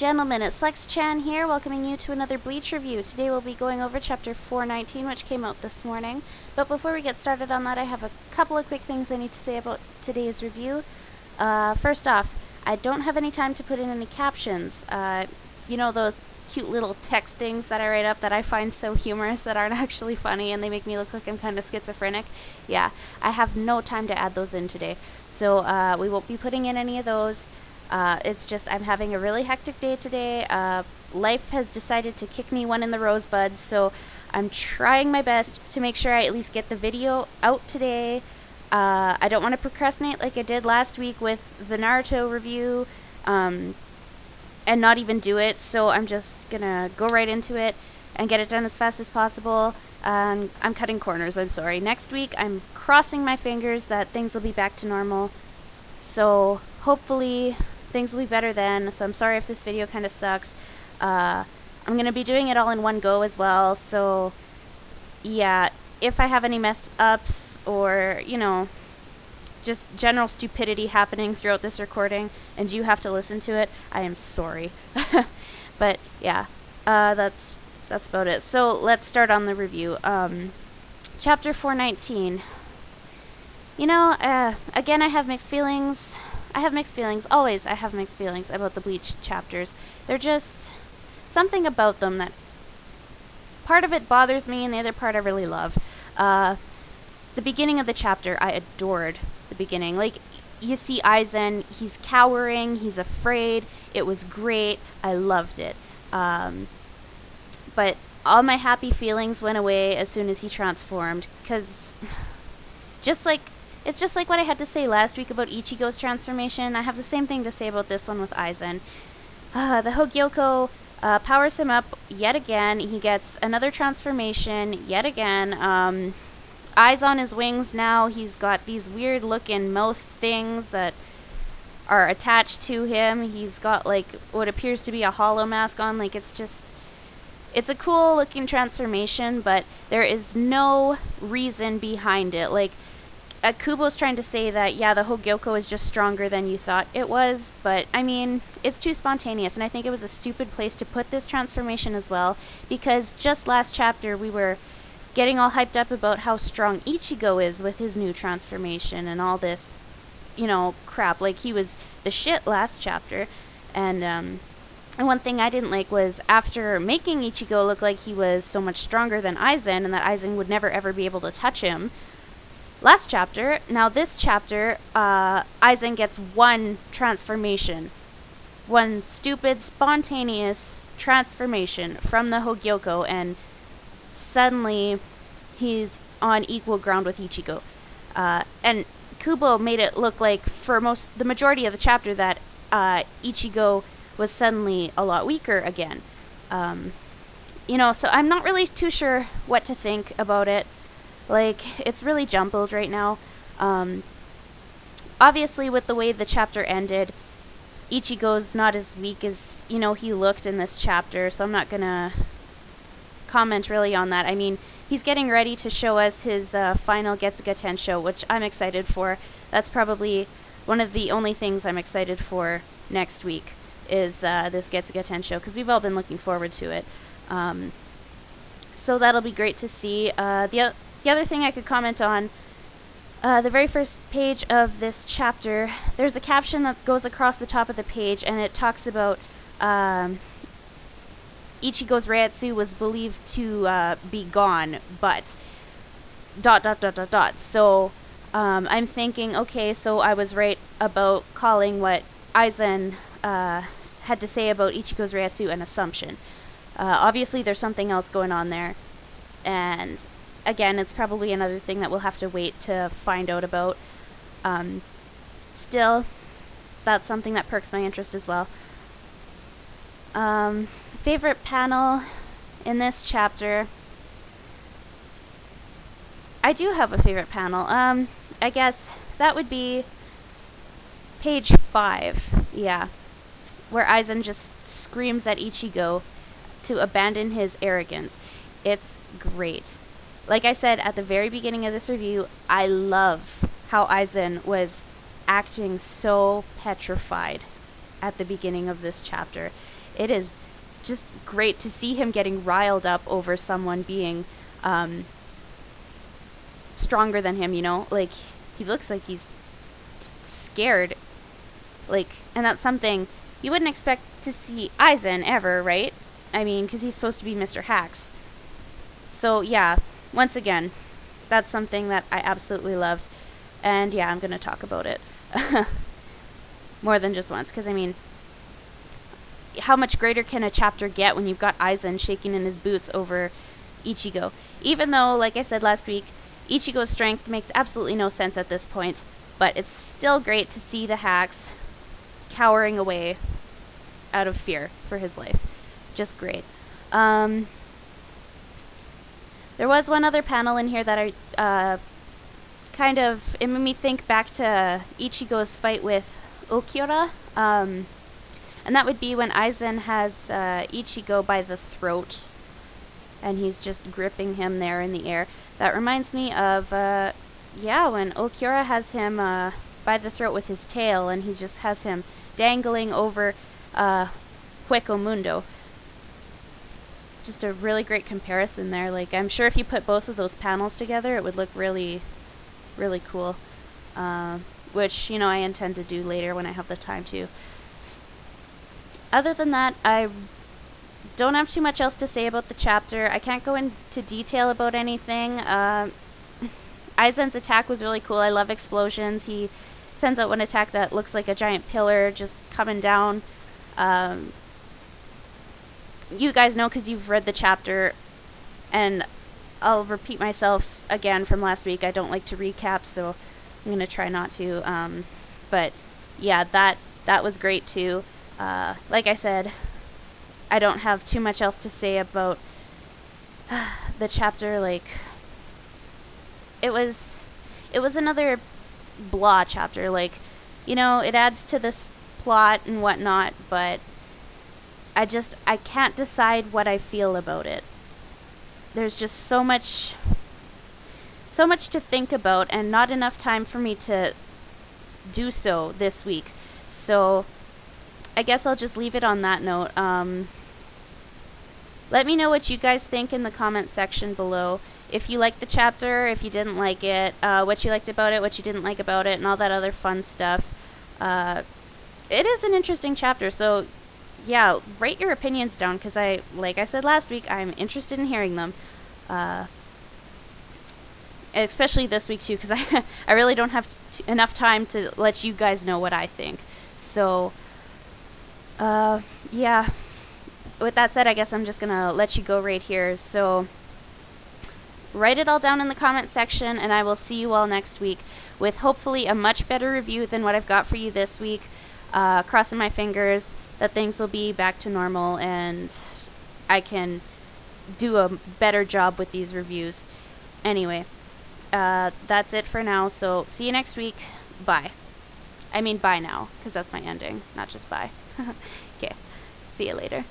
gentlemen, it's Slexchan here, welcoming you to another Bleach review. Today we'll be going over chapter 419, which came out this morning. But before we get started on that, I have a couple of quick things I need to say about today's review. First off, I don't have any time to put in any captions. You know those cute little text things that I write up that I find so humorous that aren't actually funny and they make me look like I'm kind of schizophrenic? Yeah, I have no time to add those in today. So we won't be putting in any of those. It's just I'm having a really hectic day today. Life has decided to kick me one in the rosebud, so I'm trying my best to make sure I at least get the video out today. I don't want to procrastinate like I did last week with the Naruto review and not even do it, so I'm just gonna go right into it and get it done as fast as possible. I'm cutting corners, I'm sorry. Next week I'm crossing my fingers that things will be back to normal, so hopefully things will be better then. So I'm sorry if this video kind of sucks. I'm going to be doing it all in one go as well, so yeah, if I have any mess ups or, you know, just general stupidity happening throughout this recording and you have to listen to it, I am sorry. But yeah, that's about it. So let's start on the review. Chapter 419. You know, again, I have mixed feelings. Always I have mixed feelings about the Bleach chapters. They're just something about them that part of it bothers me and the other part I really love. The beginning of the chapter, I adored the beginning. Like, you see Aizen, he's cowering, he's afraid. It was great. I loved it. But all my happy feelings went away as soon as he transformed, because it's just like what I had to say last week about Ichigo's transformation. I have the same thing to say about this one with Aizen. The Hogyoko powers him up yet again. He gets another transformation yet again. Eyes on his wings now. He's got these weird looking mouth things that are attached to him. He's got like what appears to be a hollow mask on. Like, it's a cool looking transformation, but there is no reason behind it. Like, Kubo's trying to say that, yeah, the Hogyoko is just stronger than you thought it was, but, I mean, it's too spontaneous, and I think it was a stupid place to put this transformation as well, because just last chapter we were getting all hyped up about how strong Ichigo is with his new transformation and all this, you know, crap. Like, he was the shit last chapter, and one thing I didn't like was after making Ichigo look like he was so much stronger than Aizen and that Aizen would never ever be able to touch him, last chapter, now this chapter, Aizen gets one transformation. One stupid, spontaneous transformation from the Hogyoko, and suddenly he's on equal ground with Ichigo. And Kubo made it look like for the majority of the chapter that Ichigo was suddenly a lot weaker again. You know, so I'm not really too sure what to think about it. Like, it's really jumbled right now. Obviously, with the way the chapter ended, Ichigo's not as weak as, you know, he looked in this chapter, so I'm not gonna comment really on that. I mean, he's getting ready to show us his final Getsuga Tenshou, which I'm excited for. That's probably one of the only things I'm excited for next week, is this Getsuga Tenshou, because we've all been looking forward to it. So that'll be great to see. The other thing I could comment on, the very first page of this chapter, there's a caption that goes across the top of the page, and it talks about Ichigo's Reiatsu was believed to be gone, but ... So I'm thinking, okay, so I was right about calling what Aizen had to say about Ichigo's Reiatsu an assumption. Obviously there's something else going on there, and again, it's probably another thing that we'll have to wait to find out about. Still, that's something that perks my interest as well. Favorite panel in this chapter? I do have a favorite panel. I guess that would be page 5, yeah, where Aizen just screams at Ichigo to abandon his arrogance. It's great. Like I said at the very beginning of this review, I love how Aizen was acting so petrified at the beginning of this chapter. it is just great to see him getting riled up over someone being stronger than him, you know? Like, he looks like he's scared. Like, and that's something you wouldn't expect to see Aizen ever, right? I mean, because he's supposed to be Mr. Hacks. So, yeah, once again, that's something that I absolutely loved. And, yeah, I'm going to talk about it more than just once. Because, I mean, how much greater can a chapter get when you've got Aizen shaking in his boots over Ichigo? Even though, like I said last week, Ichigo's strength makes absolutely no sense at this point. But it's still great to see the Hacks cowering away out of fear for his life. Just great. There was one other panel in here that I it made me think back to Ichigo's fight with Okiura. And that would be when Aizen has Ichigo by the throat and he's just gripping him there in the air. That reminds me of, when Okiura has him by the throat with his tail and he just has him dangling over Hueco Mundo. Just a really great comparison there. Like, I'm sure if you put both of those panels together, it would look really, really cool. Which, you know, I intend to do later when I have the time to. Other than that, I don't have too much else to say about the chapter. I can't go into detail about anything. Aizen's attack was really cool. I love explosions. He sends out one attack that looks like a giant pillar just coming down. You guys know because you've read the chapter, and I'll repeat myself again from last week. I don't like to recap, so I'm going to try not to. But yeah, that was great too. Like I said, I don't have too much else to say about the chapter. Like, it was another blah chapter. Like, you know, it adds to this plot and whatnot, but I can't decide what I feel about it. There's just so much to think about and not enough time for me to do so this week. So I guess I'll just leave it on that note. Let me know what you guys think in the comment section below. If you liked the chapter, if you didn't like it, what you liked about it, what you didn't like about it, and all that other fun stuff. It is an interesting chapter, so yeah, write your opinions down, because like I said last week, I'm interested in hearing them. Especially this week too, because I really don't have enough time to let you guys know what I think. So, yeah. With that said, I guess I'm just gonna let you go right here. So, write it all down in the comment section, and I will see you all next week with hopefully a much better review than what I've got for you this week. Crossing my fingers that things will be back to normal and I can do a better job with these reviews. Anyway, that's it for now, so see you next week. Bye. I mean bye now, because that's my ending, not just bye. Okay, see you later.